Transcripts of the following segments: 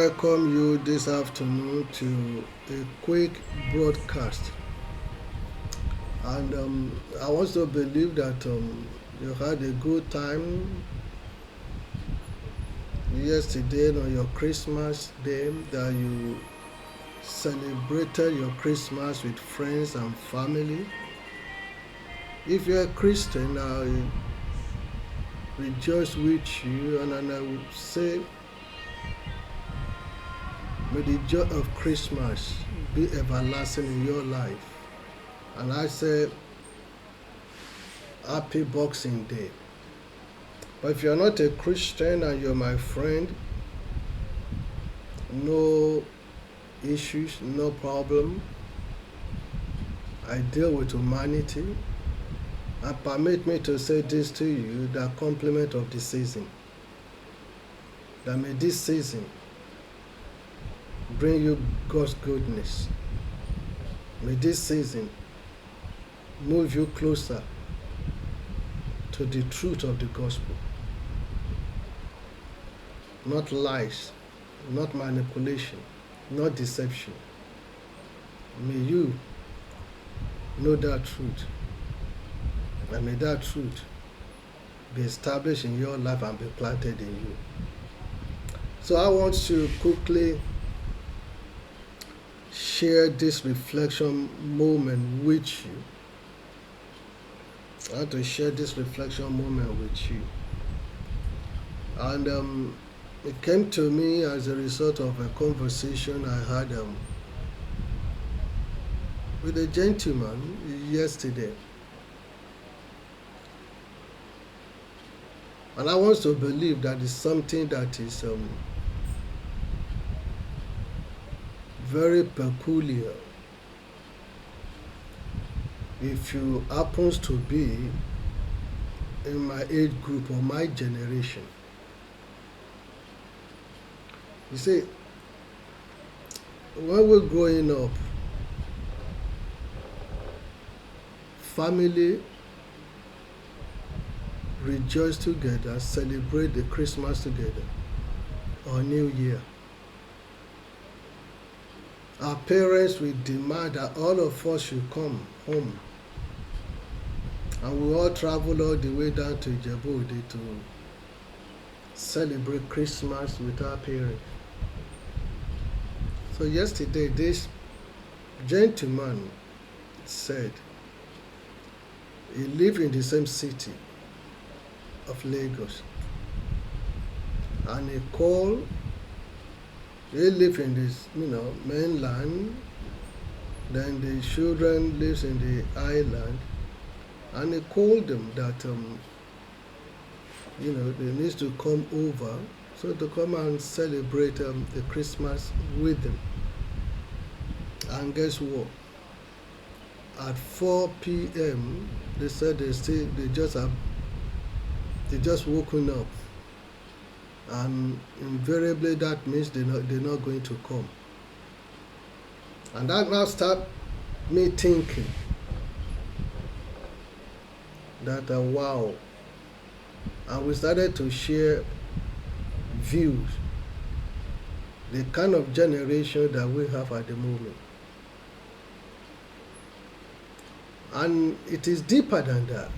welcome you this afternoon to a quick broadcast. And I want to believe that you had a good time yesterday on your Christmas day, that you celebrated your Christmas with friends and family. If you're a Christian, I rejoice with you, and I would say, may the joy of Christmas be everlasting in your life. And I say, happy Boxing Day. But if you're not a Christian and you're my friend, no issues, no problem. I deal with humanity. And permit me to say this to you, the compliment of the season. That may this season bring you God's goodness. May this season move you closer to the truth of the gospel. Not lies, not manipulation, not deception. May you know that truth. And may that truth be established in your life and be planted in you. So I want to quickly share this reflection moment with you. I want to share this reflection moment with you. And it came to me as a result of a conversation I had with a gentleman yesterday. And I want to believe that it's something that is very peculiar if you happens to be in my age group or my generation. You see, when we're growing up, family rejoice together, celebrate the Christmas together or New Year. Our parents will demand that all of us should come home, and we all travel all the way down to Ijebu to celebrate Christmas with our parents. So yesterday, this gentleman said he lived in the same city of Lagos, and he called. They live in this, mainland. Then the children lives in the island, and he called them that they need to come over, so to come and celebrate the Christmas with them. And guess what? At 4 p.m. they said they just woken up, and invariably that means they're not going to come. And that now started me thinking that wow. And we started to share views, the kind of generation that we have at the moment. And it is deeper than that.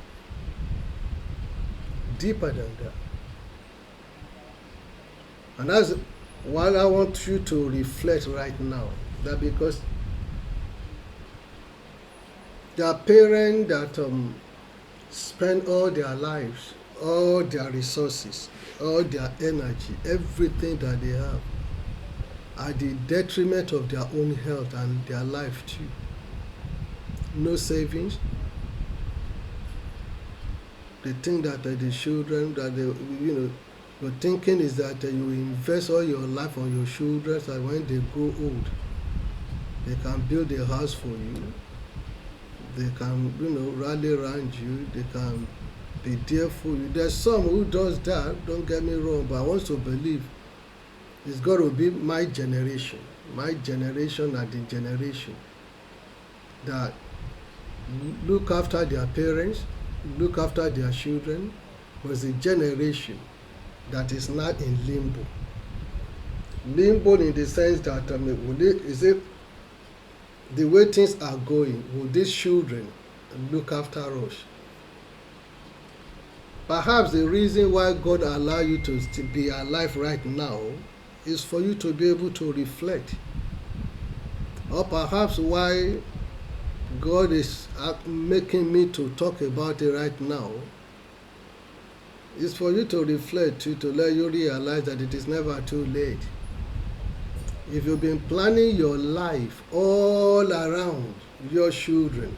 Deeper than that. And that's why I want you to reflect right now. That because there are parents that spend all their lives, all their resources, all their energy, everything that they have, at the detriment of their own health and their life too. No savings. They think that the children that your thinking is that you invest all your life on your children, so that when they grow old, they can build a house for you. They can, rally around you. They can be there for you. There's some who does that, don't get me wrong, but I want to believe it's got to be my generation and the generation that look after their parents, look after their children, was a generation that is not in limbo. Limbo in the sense that is it the way things are going? Will these children look after us? Perhaps the reason why God allow you to be alive right now is for you to be able to reflect, or perhaps why God is making me to talk about it right now is for you to reflect, to let you realize that it is never too late. If you've been planning your life all around your children,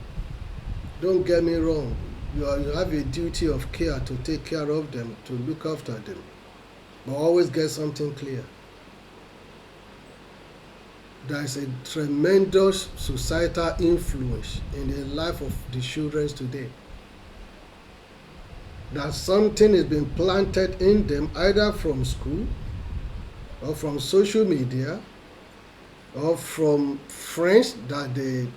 don't get me wrong, you have a duty of care to take care of them, to look after them, but always get something clear. There is a tremendous societal influence in the life of the children today. That something is being planted in them either from school or from social media or from friends that they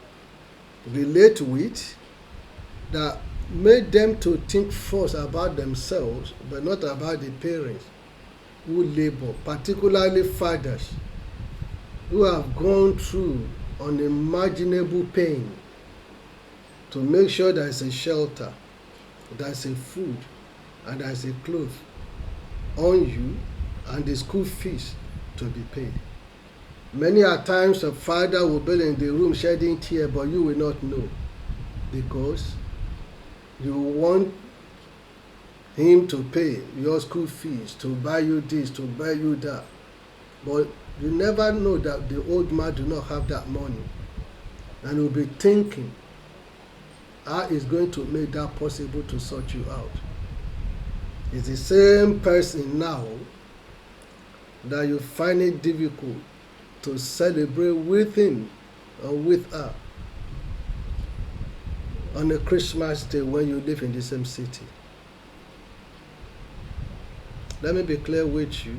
relate with, that made them to think first about themselves but not about the parents who labor, particularly fathers who have gone through unimaginable pain to make sure there is a shelter, there is a food, and there is a cloth on you, and the school fees to be paid. Many a times a father will be in the room shedding tears, but you will not know, because you want him to pay your school fees, to buy you this, to buy you that, but you never know that the old man do not have that money, and will be thinking how is going to make that possible to sort you out. It's the same person now that you find it difficult to celebrate with him or with her on a Christmas day when you live in the same city. Let me be clear with you.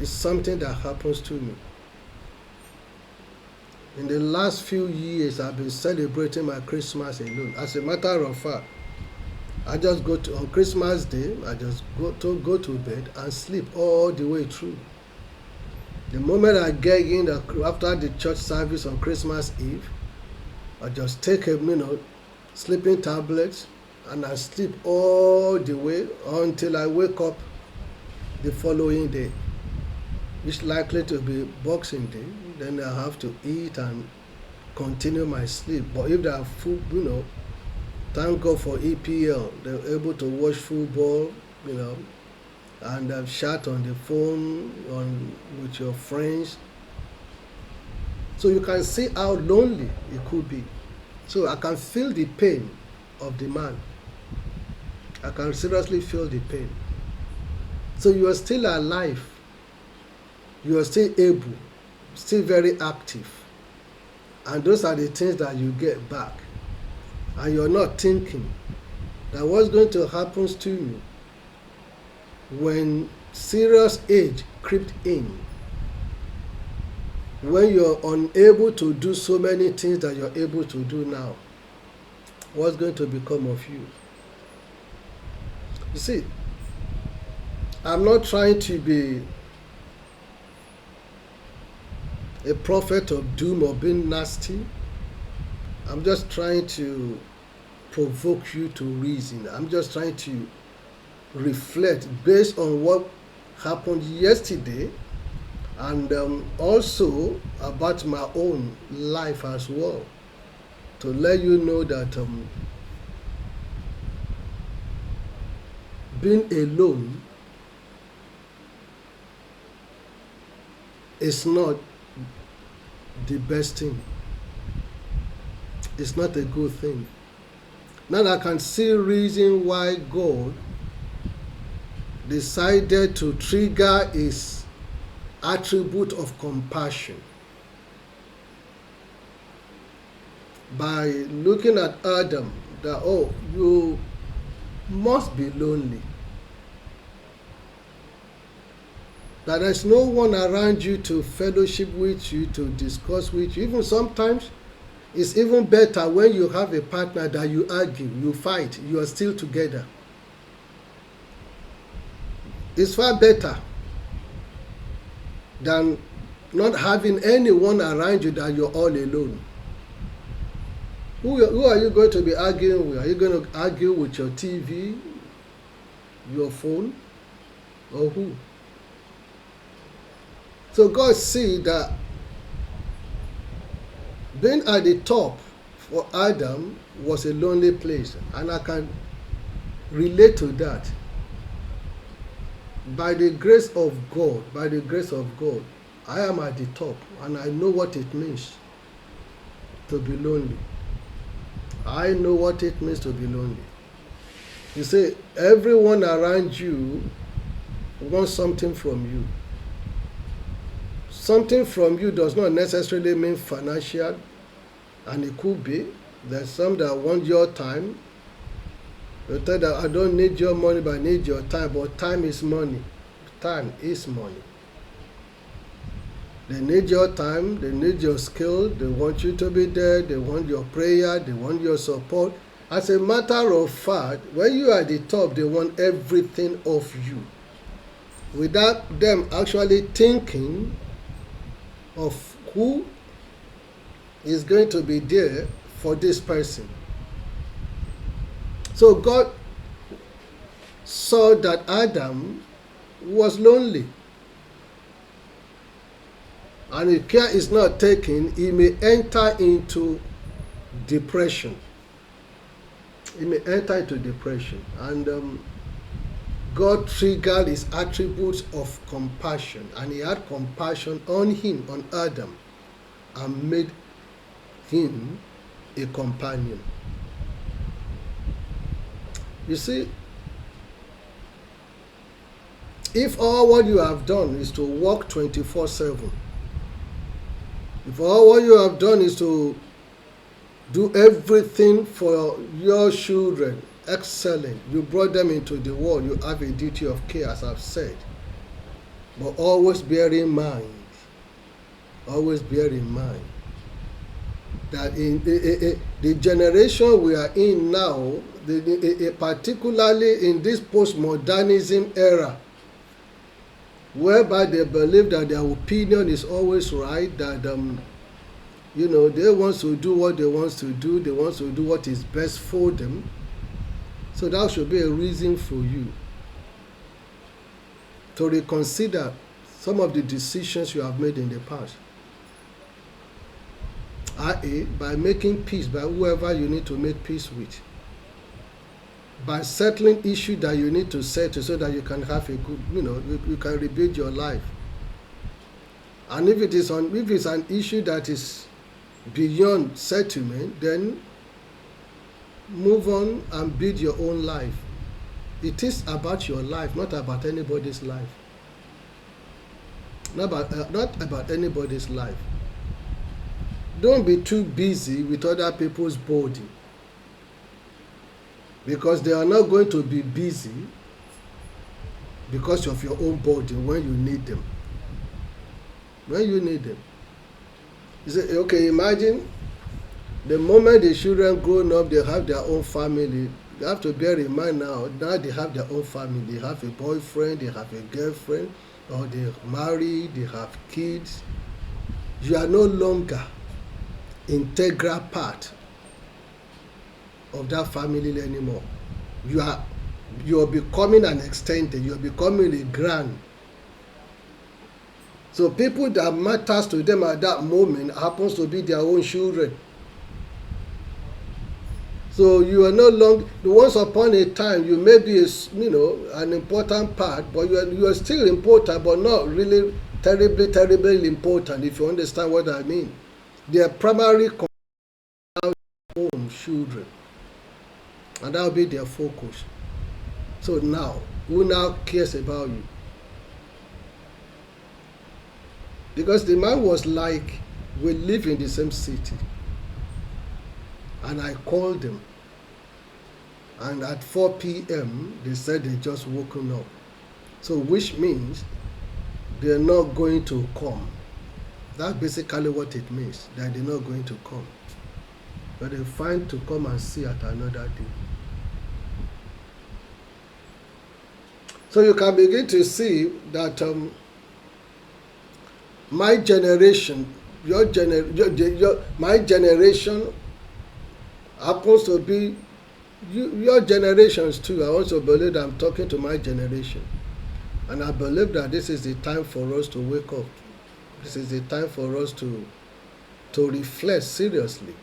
It's something that happens to me. In the last few years, I've been celebrating my Christmas alone. As a matter of fact, I just on Christmas Day, I just go to bed and sleep all the way through. The moment I get in after the church service on Christmas Eve, I just take a sleeping tablets and I sleep all the way until I wake up the following day. It's likely to be Boxing Day, then I have to eat and continue my sleep. But if they are food, thank God for EPL. They're able to watch football, and chat on the phone with your friends. So you can see how lonely it could be. So I can feel the pain of the man. I can seriously feel the pain. So you are still alive. You are still able, still very active. And those are the things that you get back. And you're not thinking that what's going to happen to you when serious age crept in, when you're unable to do so many things that you're able to do now. What's going to become of you? You see, I'm not trying to be a prophet of doom or being nasty. I'm just trying to provoke you to reason. I'm just trying to reflect based on what happened yesterday, and also about my own life as well, to let you know that being alone is not the best thing. It's not a good thing. Now I can see reason why God decided to trigger his attribute of compassion by looking at Adam, that you must be lonely, that there's no one around you to fellowship with you, to discuss with you. Even sometimes it's even better when you have a partner that you argue, you fight, you are still together. It's far better. than not having anyone around you, that you're all alone. Who are you going to be arguing with? Are you going to argue with your TV, your phone, or who? So God see that being at the top for Adam was a lonely place, and I can relate to that. By the grace of God, I am at the top, and I know what it means to be lonely. I know what it means to be lonely. You see, everyone around you wants something from you. Something from you does not necessarily mean financial, and it could be. There's some that want your time. They tell that I don't need your money, but I need your time. But time is money. Time is money. They need your time, they need your skill, they want you to be there, they want your prayer, they want your support. As a matter of fact, when you are at the top, they want everything of you, without them actually thinking of who is going to be there for this person. So God saw that Adam was lonely. And if care is not taken, he may enter into depression. And God triggered his attributes of compassion. And he had compassion on him, on Adam, and made him a companion. You see, if all what you have done is to work 24/7, if all what you have done is to do everything for your children, excellent, you brought them into the world, you have a duty of care, as I've said. But always bear in mind that in the generation we are in now, particularly in this postmodernism era, whereby they believe that their opinion is always right, that they want to do what they want to do, they want to do what is best for them. So that should be a reason for you to reconsider some of the decisions you have made in the past. I.e., by making peace by whoever you need to make peace with, by settling issues that you need to settle so that you can have a good, you can rebuild your life. And if it's an issue that is beyond settlement, then move on and build your own life. It is about your life, not about anybody's life. Not about anybody's life. Don't be too busy with other people's body, because they are not going to be busy because of your own body when you need them. You say, okay, imagine the moment the children grown up, they have their own family. You have to bear in mind now they have their own family. They have a boyfriend, they have a girlfriend, or they're married, they have kids. You are no longer integral part of that family anymore. You are becoming an extended, you are becoming a grand. So people that matters to them at that moment happens to be their own children. So you are no longer, once upon a time you may be an important part, but you are still important, but not really terribly important, if you understand what I mean. Their primary own children, and that will be their focus. So now, who now cares about you? Because the man was like, we live in the same city, and I called them, and at 4 p.m. they said they just woken up. So which means they're not going to come. That's basically what it means, that they're not going to come. But they're fine to come and see at another day. So you can begin to see that my generation, my generation happens to be your generations too. I also believe that I'm talking to my generation, and I believe that this is the time for us to wake up. This is the time for us to reflect seriously.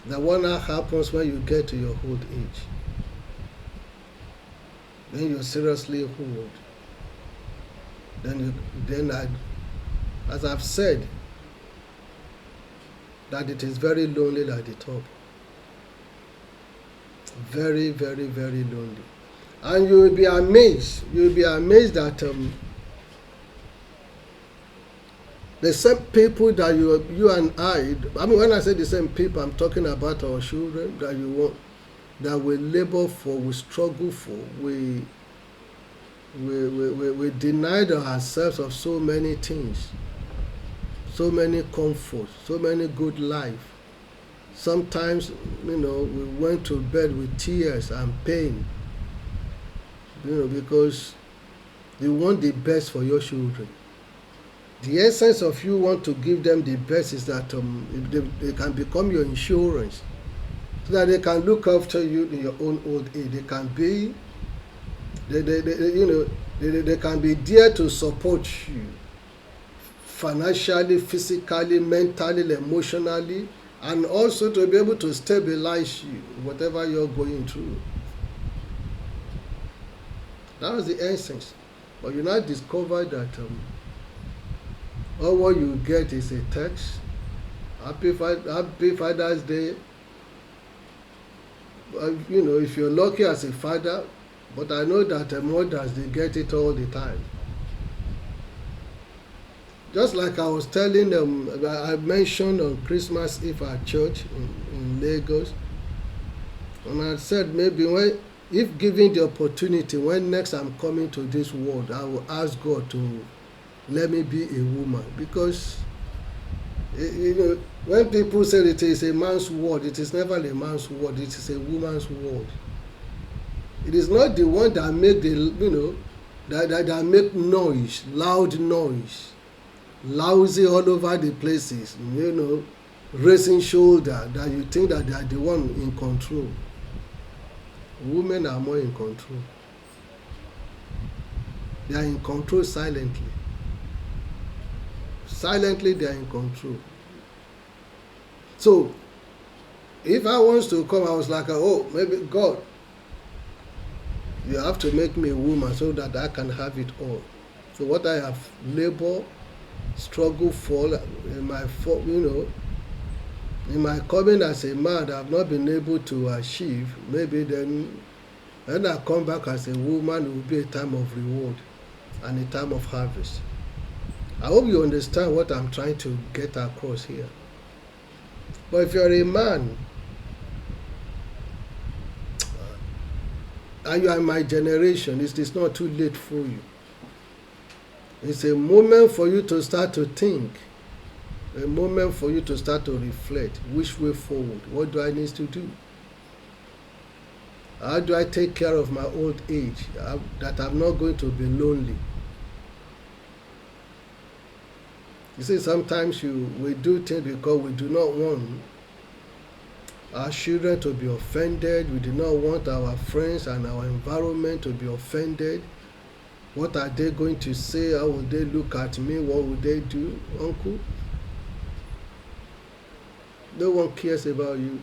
That what now happens when you get to your old age, when you're seriously old, as I've said, that it is very lonely at the top. Very, very, very lonely. And you will be amazed. You will be amazed that the same people that you and I mean, when I say the same people, I'm talking about our children that you want, that we labor for, we struggle for, we denied ourselves of so many things, so many comforts, so many good life. Sometimes, we went to bed with tears and pain, because you want the best for your children. The essence of you want to give them the best is that they can become your insurance, so that they can look after you in your own old age. They can be, they can be there to support you financially, physically, mentally, emotionally, and also to be able to stabilize you, whatever you're going through. That was the essence. But you now discover that all what you get is a text, happy Father's Day. If you're lucky as a father, but I know that mothers, they get it all the time. Just like I was telling them, I mentioned on Christmas Eve at church in Lagos, and I said maybe if given the opportunity, when next I'm coming to this world, I will ask God to let me be a woman, because when people say it is a man's world, it is never a man's world, it is a woman's world. It is not the one that make that make noise, loud noise, lousy all over the places, raising shoulder, that you think that they are the one in control. Women are more in control. They are in control silently. Silently, they are in control. So, if I was to come, I was like, oh, maybe God, you have to make me a woman so that I can have it all. So what I have labored, struggled for, in my coming as a man, I have not been able to achieve, maybe then when I come back as a woman, it will be a time of reward and a time of harvest. I hope you understand what I'm trying to get across here. But if you're a man, and you are in my generation, it is not too late for you. It's a moment for you to start to think, a moment for you to start to reflect, which way forward, what do I need to do? How do I take care of my old age, that I'm not going to be lonely? You see, sometimes we do things because we do not want our children to be offended. We do not want our friends and our environment to be offended. What are they going to say? How will they look at me? What will they do? Uncle, no one cares about you.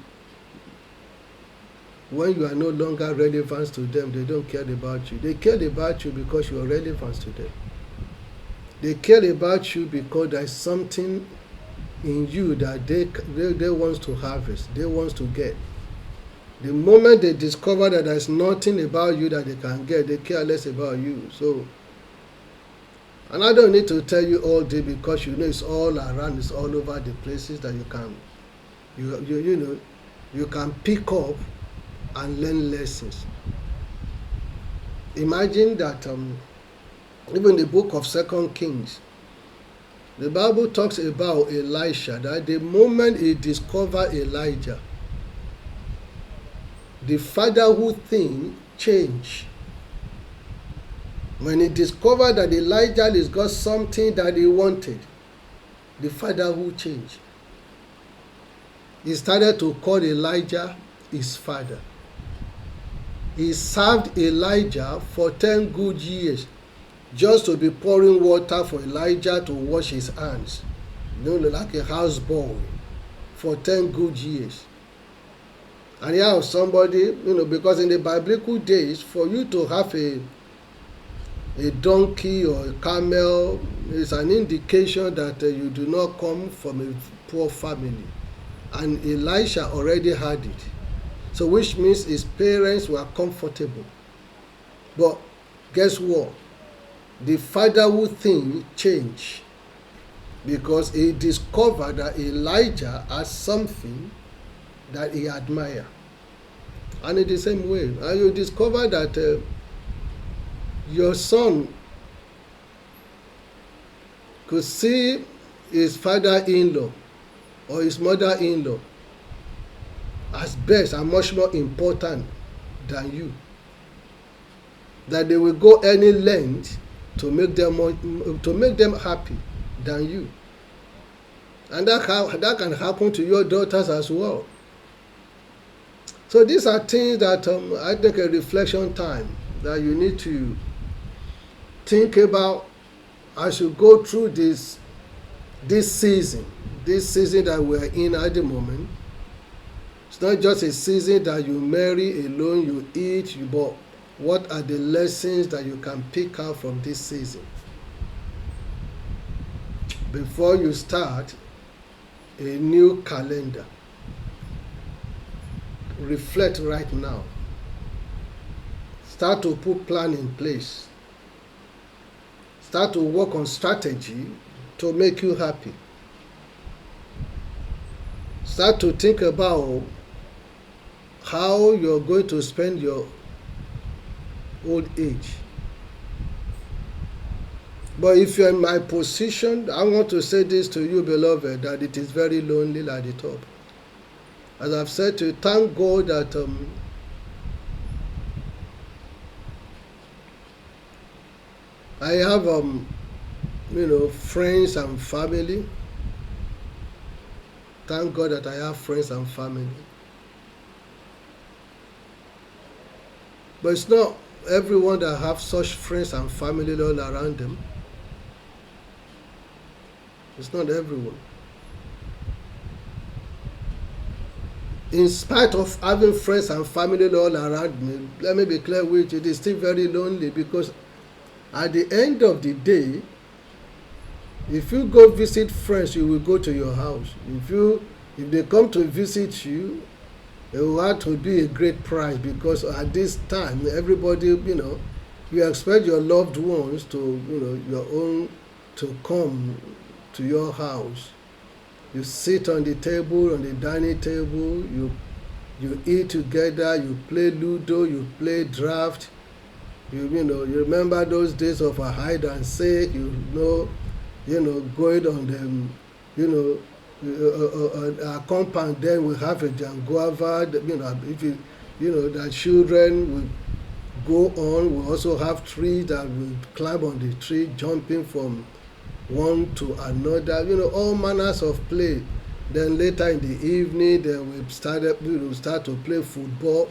When you are no longer relevant to them, they don't care about you. They care about you because you are relevant to them. They care about you because there is something in you that they want to harvest, they want to get. The moment they discover that there is nothing about you that they can get, they care less about you. So, and I don't need to tell you all day, because it's all around, it's all over the places that you can pick up and learn lessons. Imagine that even the book of 2 Kings, the Bible talks about Elisha, that the moment he discovered Elijah, the fatherhood thing changed. When he discovered that Elijah has got something that he wanted, the fatherhood changed. He started to call Elijah his father. He served Elijah for 10 good years just to be pouring water for Elijah to wash his hands. Like a houseboy for 10 good years. And here somebody, because in the biblical days, for you to have a donkey or a camel is an indication that you do not come from a poor family. And Elisha already had it. So which means his parents were comfortable. But guess what? The fatherhood thing changed because he discovered that Elijah has something that he admired. And in the same way, and you discover that your son could see his father-in-law or his mother-in-law as best and much more important than you. That they will go any length to make them happy than you. And that can happen to your daughters as well. So these are things that I think a reflection time that you need to think about as you go through this season that we're in at the moment. It's not just a season that you marry alone, you eat, but what are the lessons that you can pick out from this season? Before you start a new calendar, reflect right now. Start to put plan in place. Start to work on strategy to make you happy. Start to think about how you're going to spend your old age. But if you're in my position, I want to say this to you, beloved, that it is very lonely at the top. As I've said to you, thank God that I have friends and family. Thank God that I have friends and family. But it's not everyone that have such friends and family all around them. It's not everyone. In spite of having friends and family all around me, let me be clear with you, it is still very lonely, because at the end of the day, if you go visit friends, you will go to your house. If they come to visit you, it will have to be a great price, because at this time, everybody, you expect your loved ones to, your own, to come to your house. You sit on the table, on the dining table, you eat together, you play Ludo, you play draft. You remember those days of a hide and seek, going on them, our compound, then we have a janguava, that children will go on. We also have trees that will climb on the tree, jumping from one to another, all manners of play. Then later in the evening, then we start to play football,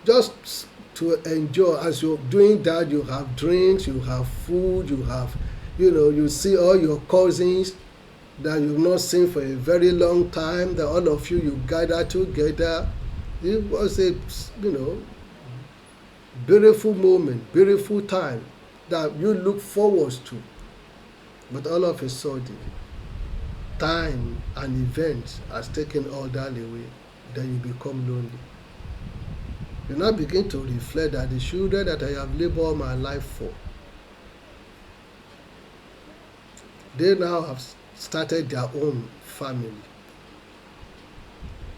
just to enjoy. As you're doing that, you have drinks, you have food, you have, you see all your cousins that you've not seen for a very long time, that all of you gather together. It was a, beautiful moment, beautiful time that you look forward to. But all of a sudden, time and events has taken all that away. Then you become lonely. You now begin to reflect that the children that I have labored all my life for, they now have started their own family.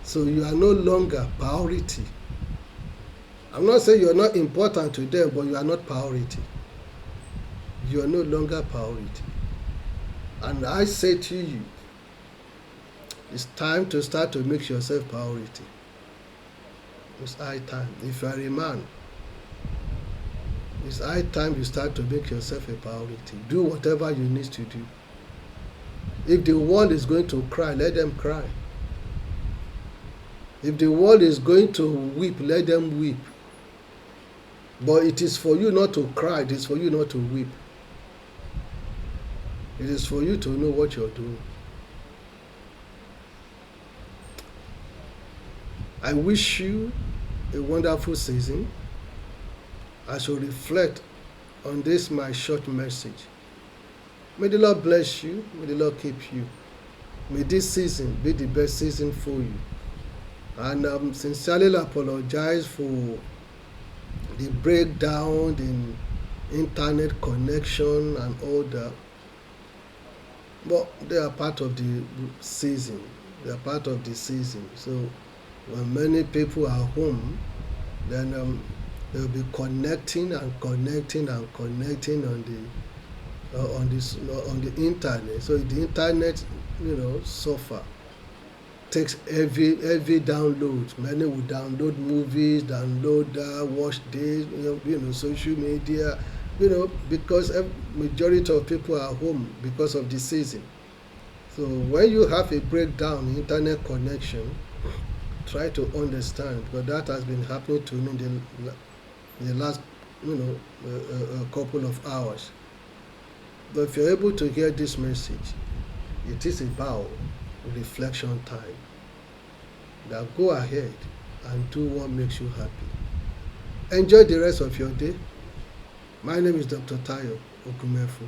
So you are no longer priority. I'm not saying you're not important to them, but you are not priority. You are no longer priority. And I say to you, it's time to start to make yourself priority. It's high time. If you are a man, It's high time you start to make yourself a priority. Do whatever you need to do. If the world is going to cry, let them cry. If the world is going to weep, let them weep. But it is for you not to cry, it is for you not to weep. It is for you to know what you're doing. I wish you a wonderful season. I shall reflect on this my short message. May the Lord bless you. May the Lord keep you. May this season be the best season for you. And I sincerely apologize for the breakdown in internet connection and all that. But they are part of the season. They are part of the season. So when many people are home, then they'll be connecting and connecting and connecting on the internet. So the internet, suffer. Takes every download. Many will download movies, download that, watch this, social media, because majority of people are home because of the season. So when you have a breakdown in internet connection, try to understand, because that has been happening to me in the last a couple of hours. But if you're able to hear this message, it is about reflection time. Now go ahead and do what makes you happy. Enjoy the rest of your day. My name is Dr. Tayo OGUNMEFUN.